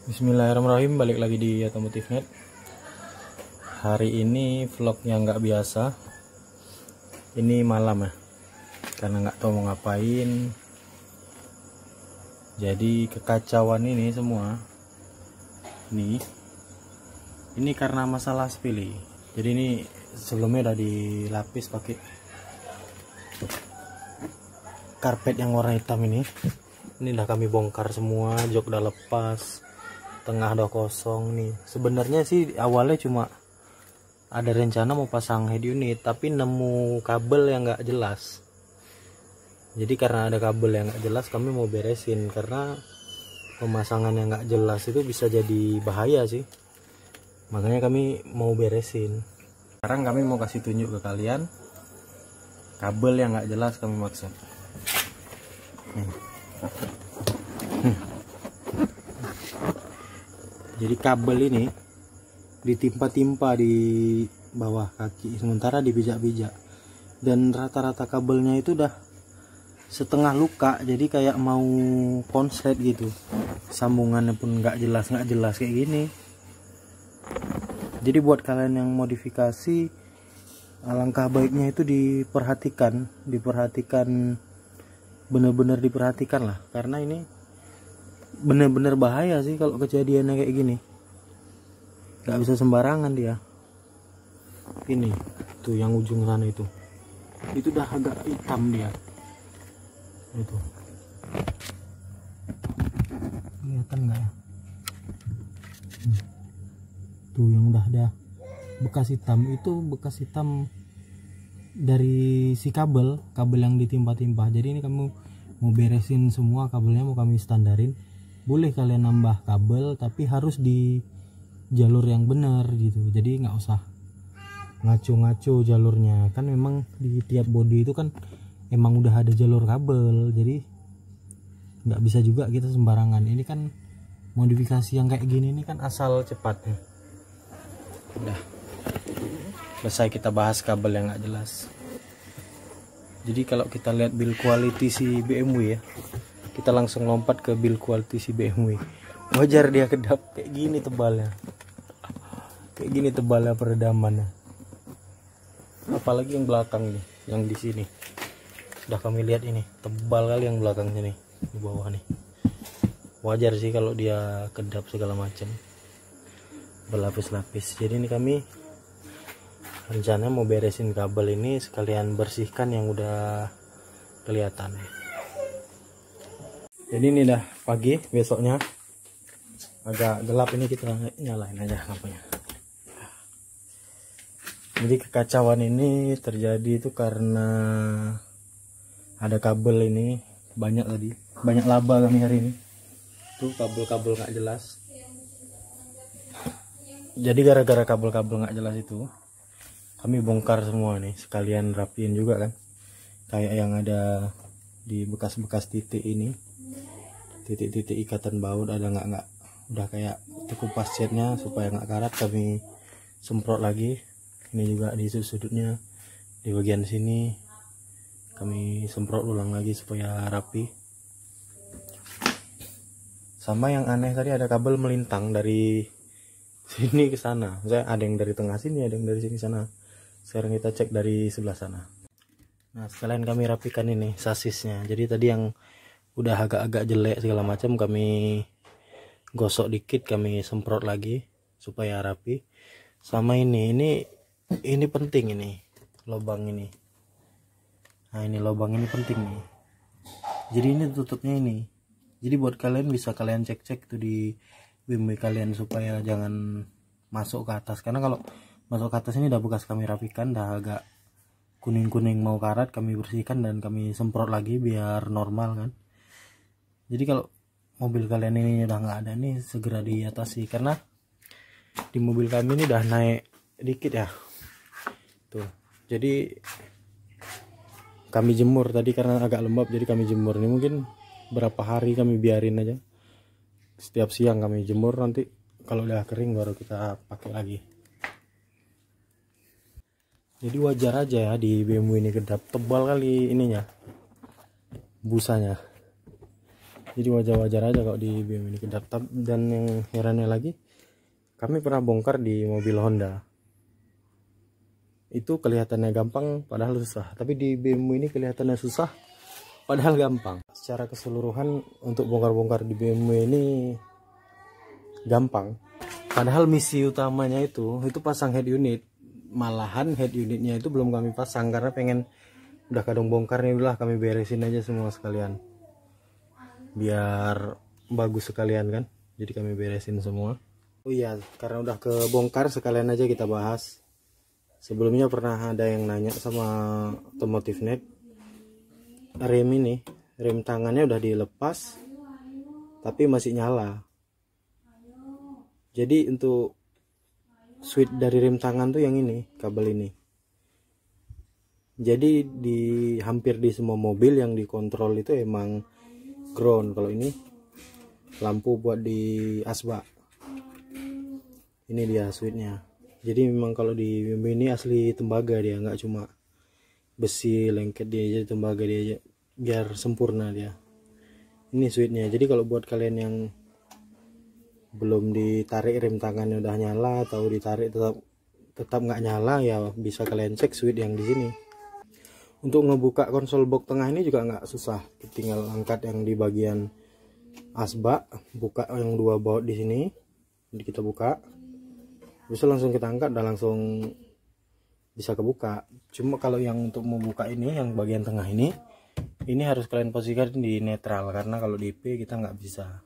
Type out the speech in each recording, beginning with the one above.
Bismillahirrahmanirrahim, balik lagi di Otomotif Net. Hari ini vlognya nggak biasa. Ini malam ya, karena nggak tahu mau ngapain. Jadi kekacauan ini semua. Ini karena masalah sepele. Jadi ini sebelumnya udah dilapis pakai karpet yang warna hitam ini. Ini udah kami bongkar semua, jok udah lepas, tengah udah kosong nih. Sebenarnya sih awalnya cuma ada rencana mau pasang head unit, tapi nemu kabel yang nggak jelas. Jadi karena ada kabel yang nggak jelas, kami mau beresin, karena pemasangan yang nggak jelas itu bisa jadi bahaya sih. Makanya kami mau beresin. Sekarang kami mau kasih tunjuk ke kalian kabel yang nggak jelas kami maksud. Jadi kabel ini ditimpa-timpa di bawah kaki, sementara dipijak-pijak, dan rata-rata kabelnya itu udah setengah luka, jadi kayak mau konslet gitu. Sambungannya pun nggak jelas kayak gini. Jadi buat kalian yang modifikasi, alangkah baiknya itu diperhatikan bener-bener diperhatikan lah, karena ini bener-bener bahaya sih kalau kejadiannya kayak gini. Nggak bisa sembarangan dia. Ini tuh yang ujung sana itu udah agak hitam dia. Itu kelihatan nggak ya? Tuh yang udah ada bekas hitam, itu bekas hitam dari si kabel yang ditimpa-timpa. Jadi ini kamu mau beresin semua kabelnya, mau kami standarin. Boleh kalian nambah kabel, tapi harus di jalur yang benar gitu. Jadi nggak usah ngaco-ngaco jalurnya, kan memang di tiap body itu kan emang udah ada jalur kabel. Jadi nggak bisa juga kita sembarangan. Ini kan modifikasi yang kayak gini ini kan asal cepatnya. Udah selesai kita bahas kabel yang nggak jelas. Jadi kalau kita lihat build quality si BMW ya, kita langsung lompat ke build quality si BMW. Wajar dia kedap kayak gini tebalnya, peredamannya. Apalagi yang belakang nih, yang di sini udah kami lihat, ini tebal kali yang belakang sini, di bawah nih. Wajar sih kalau dia kedap segala macam, berlapis-lapis. Jadi ini kami rencana mau beresin kabel ini, sekalian bersihkan yang udah kelihatan. Jadi ini udah pagi, besoknya agak gelap, ini kita nyalain aja lampunya. Jadi kekacauan ini terjadi itu karena ada kabel ini banyak laba kami hari ini. Tuh kabel-kabel nggak jelas. Jadi gara-gara kabel-kabel nggak jelas itu, kami bongkar semua nih, sekalian rapiin juga kan. Kayak yang ada di bekas-bekas titik ini, titik-titik ikatan baut ada nggak, udah kayak dikupas catnya supaya nggak karat, kami semprot lagi. Ini juga di sudut-sudutnya, di bagian sini kami semprot ulang lagi supaya rapi. Sama yang aneh tadi, ada kabel melintang dari sini ke sana. Saya ada yang dari tengah sini, ada yang dari sini sana. Sekarang kita cek dari sebelah sana. Nah, sekalian kami rapikan ini sasisnya. Jadi tadi yang udah agak-agak jelek segala macam kami gosok dikit, kami semprot lagi supaya rapi. Sama ini penting, ini lubang ini. Nah, ini lubang ini penting nih. Jadi ini tutupnya ini. Jadi buat kalian bisa kalian cek-cek tuh di BMW kalian supaya jangan masuk ke atas. Karena kalau masuk ke atas ini udah bekas kami rapikan, udah agak kuning-kuning mau karat, kami bersihkan dan kami semprot lagi biar normal kan. Jadi kalau mobil kalian ini udah nggak ada nih, segera diatasi, karena di mobil kami ini udah naik dikit ya. Tuh. Jadi kami jemur tadi karena agak lembab, jadi kami jemur. Ini mungkin berapa hari kami biarin aja. Setiap siang kami jemur, nanti kalau udah kering baru kita pakai lagi. Jadi wajar aja ya di BMW ini kedap, tebal kali ininya, busanya. Jadi wajar-wajar aja kalau di BM ini kedap. Dan yang herannya lagi, kami pernah bongkar di mobil Honda. Itu kelihatannya gampang padahal susah, tapi di BMW ini kelihatannya susah padahal gampang. Secara keseluruhan untuk bongkar-bongkar di BMW ini gampang, padahal misi utamanya itu pasang head unit. Malahan head unitnya itu belum kami pasang karena pengen udah kadang bongkar nih, udah kami beresin aja semua sekalian biar bagus sekalian kan, jadi kami beresin semua. Oh iya, karena udah kebongkar sekalian aja kita bahas. Sebelumnya pernah ada yang nanya sama Otomotif.net, rem tangannya udah dilepas tapi masih nyala. Jadi untuk switch dari rem tangan tuh yang ini, kabel ini. Jadi hampir di semua mobil yang dikontrol itu emang ground. Kalau ini lampu buat di asbak, ini dia switchnya. Jadi memang kalau di ini asli tembaga dia, nggak cuma besi lengket dia aja, tembaga dia aja, biar sempurna dia. Ini switchnya. Jadi kalau buat kalian yang belum ditarik rem tangannya udah nyala, atau ditarik tetap nggak nyala, ya bisa kalian cek switch yang di sini. Untuk ngebuka konsol box tengah ini juga nggak susah, tinggal angkat yang di bagian asbak, buka yang dua baut di sini, jadi kita buka, bisa langsung kita angkat dan langsung bisa kebuka. Cuma kalau yang untuk membuka ini, yang bagian tengah ini harus kalian posisikan di netral, karena kalau di IP kita nggak bisa.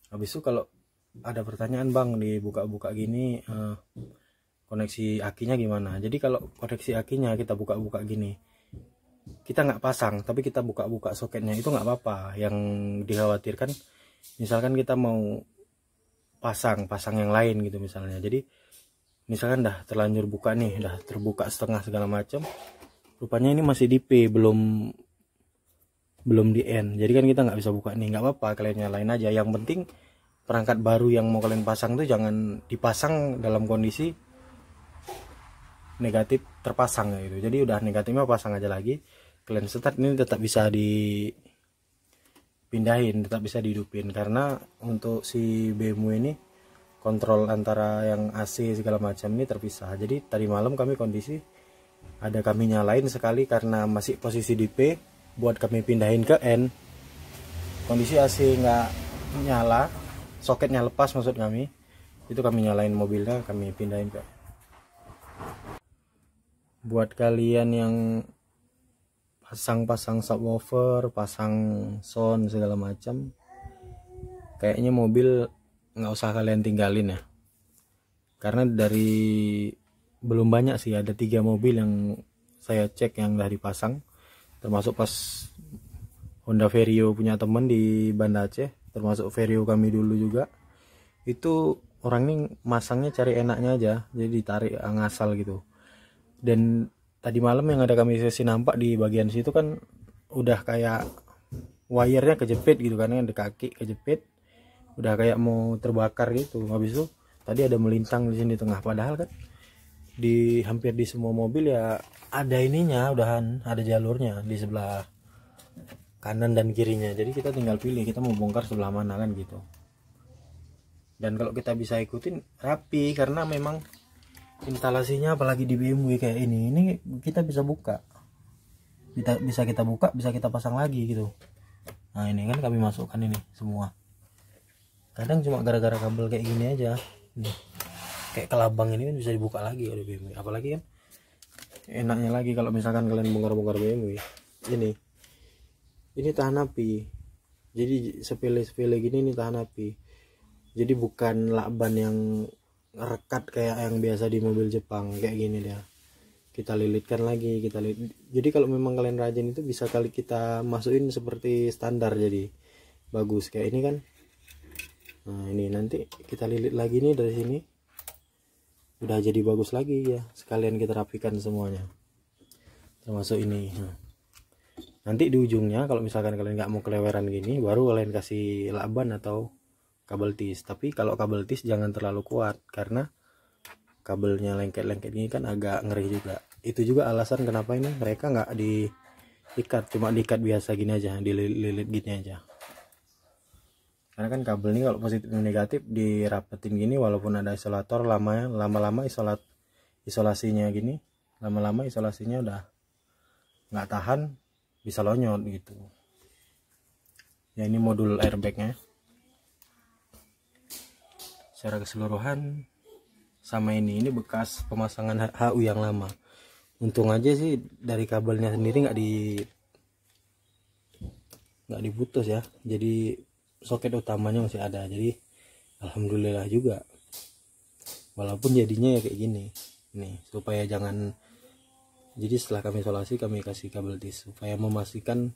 Habis itu kalau ada pertanyaan, bang, dibuka-buka gini koneksi akinya gimana? Jadi kalau koneksi akinya kita buka-buka gini, kita nggak pasang tapi kita buka-buka soketnya, itu nggak apa-apa. Yang dikhawatirkan misalkan kita mau pasang yang lain gitu misalnya. Jadi misalkan dah terlanjur buka nih, dah terbuka setengah segala macam, rupanya ini masih di P, belum di N, jadi kan kita nggak bisa buka nih. Nggak apa-apa, kalian nyalain aja. Yang penting perangkat baru yang mau kalian pasang tuh jangan dipasang dalam kondisi negatif terpasang gitu. Jadi udah negatifnya pasang aja lagi, kalian start, ini tetap bisa dipindahin, tetap bisa dihidupin. Karena untuk si BMW ini kontrol antara yang AC segala macam ini terpisah. Jadi tadi malam kami kondisi ada kami nyalain sekali karena masih posisi di P, buat kami pindahin ke N, kondisi AC nggak nyala, soketnya lepas maksud kami, itu kami nyalain mobilnya, kami pindahin ke. Buat kalian yang pasang subwoofer, pasang sound segala macam, kayaknya mobil nggak usah kalian tinggalin ya, karena dari belum banyak sih, ada 3 mobil yang saya cek yang udah dipasang, termasuk pas Honda Vario punya temen di Banda Aceh, termasuk Vario kami dulu juga. Itu orang ini masangnya cari enaknya aja, jadi ditarik ngasal gitu. Dan tadi malam yang ada kami sesi nampak di bagian situ kan udah kayak wire-nya kejepit gitu, karena ada kaki kejepit, udah kayak mau terbakar gitu. Habis itu tadi ada melintang di sini tengah, padahal kan di hampir di semua mobil ya ada ininya, udahan ada jalurnya di sebelah kanan dan kirinya. Jadi kita tinggal pilih kita mau bongkar sebelah mana kan gitu. Dan kalau kita bisa ikutin rapi, karena memang instalasinya apalagi di BMW kayak ini kita bisa buka, bisa kita buka, bisa kita pasang lagi gitu. Nah ini kan kami masukkan ini semua, kadang cuma gara-gara kabel kayak gini aja nih, kayak kelabang ini kan bisa dibuka lagi oleh BMW. Apalagi kan enaknya lagi kalau misalkan kalian bongkar-bongkar BMW ini tahan api. Jadi sepele gini ini tahan api, jadi bukan lakban yang rekat kayak yang biasa di mobil Jepang kayak gini dia. Kita lilitkan lagi, jadi kalau memang kalian rajin itu bisa kali kita masukin seperti standar, jadi bagus kayak ini kan. Nah ini nanti kita lilit lagi nih dari sini, udah jadi bagus lagi ya. Sekalian kita rapikan semuanya termasuk ini. Nanti di ujungnya kalau misalkan kalian nggak mau keleweran gini, baru kalian kasih lakban atau kabel tis. Tapi kalau kabel tis jangan terlalu kuat, karena kabelnya lengket-lengket ini kan agak ngeri juga. Itu juga alasan kenapa ini mereka nggak diikat, cuma diikat biasa gini aja, dililit gini aja. Karena kan kabel ini kalau positif dan negatif dirapetin gini, walaupun ada isolator, lama-lama isolasinya gini, lama-lama isolasinya udah nggak tahan, bisa lonyot gitu. Ya ini modul airbagnya secara keseluruhan. Sama ini bekas pemasangan HU yang lama. Untung aja sih dari kabelnya sendiri nggak diputus ya, jadi soket utamanya masih ada, jadi alhamdulillah juga. Walaupun jadinya ya kayak gini nih, supaya jangan, jadi setelah kami isolasi kami kasih kabel tis supaya memastikan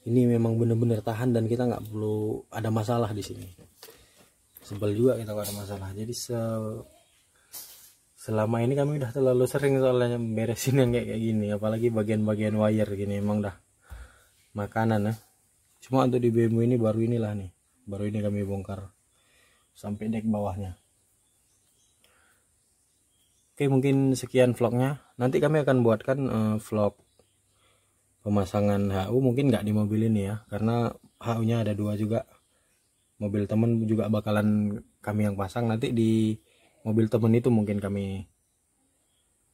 ini memang benar-benar tahan dan kita nggak perlu ada masalah di sini. Sebel juga kita nggak ada masalah. Jadi selama ini kami udah terlalu sering soalnya beresin yang kayak gini, apalagi bagian-bagian wire gini, emang dah makanan ya. Cuma untuk di BMW ini baru ini kami bongkar sampai dek bawahnya. Oke, mungkin sekian vlognya. Nanti kami akan buatkan vlog pemasangan HU, mungkin nggak di mobil ini ya, karena HU nya ada 2 juga. Mobil temen juga bakalan kami yang pasang, nanti di mobil temen itu mungkin kami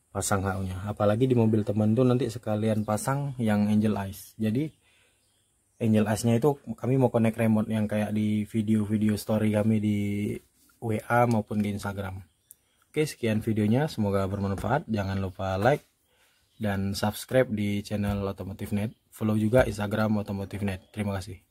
pasang HU nya. Apalagi di mobil temen tuh nanti sekalian pasang yang Angel Eyes. Jadi Angel Eyes-nya itu kami mau connect remote yang kayak di video-video story kami di WA maupun di Instagram. Oke, sekian videonya, semoga bermanfaat. Jangan lupa like dan subscribe di channel Otomotif Net. Follow juga Instagram Otomotif Net. Terima kasih.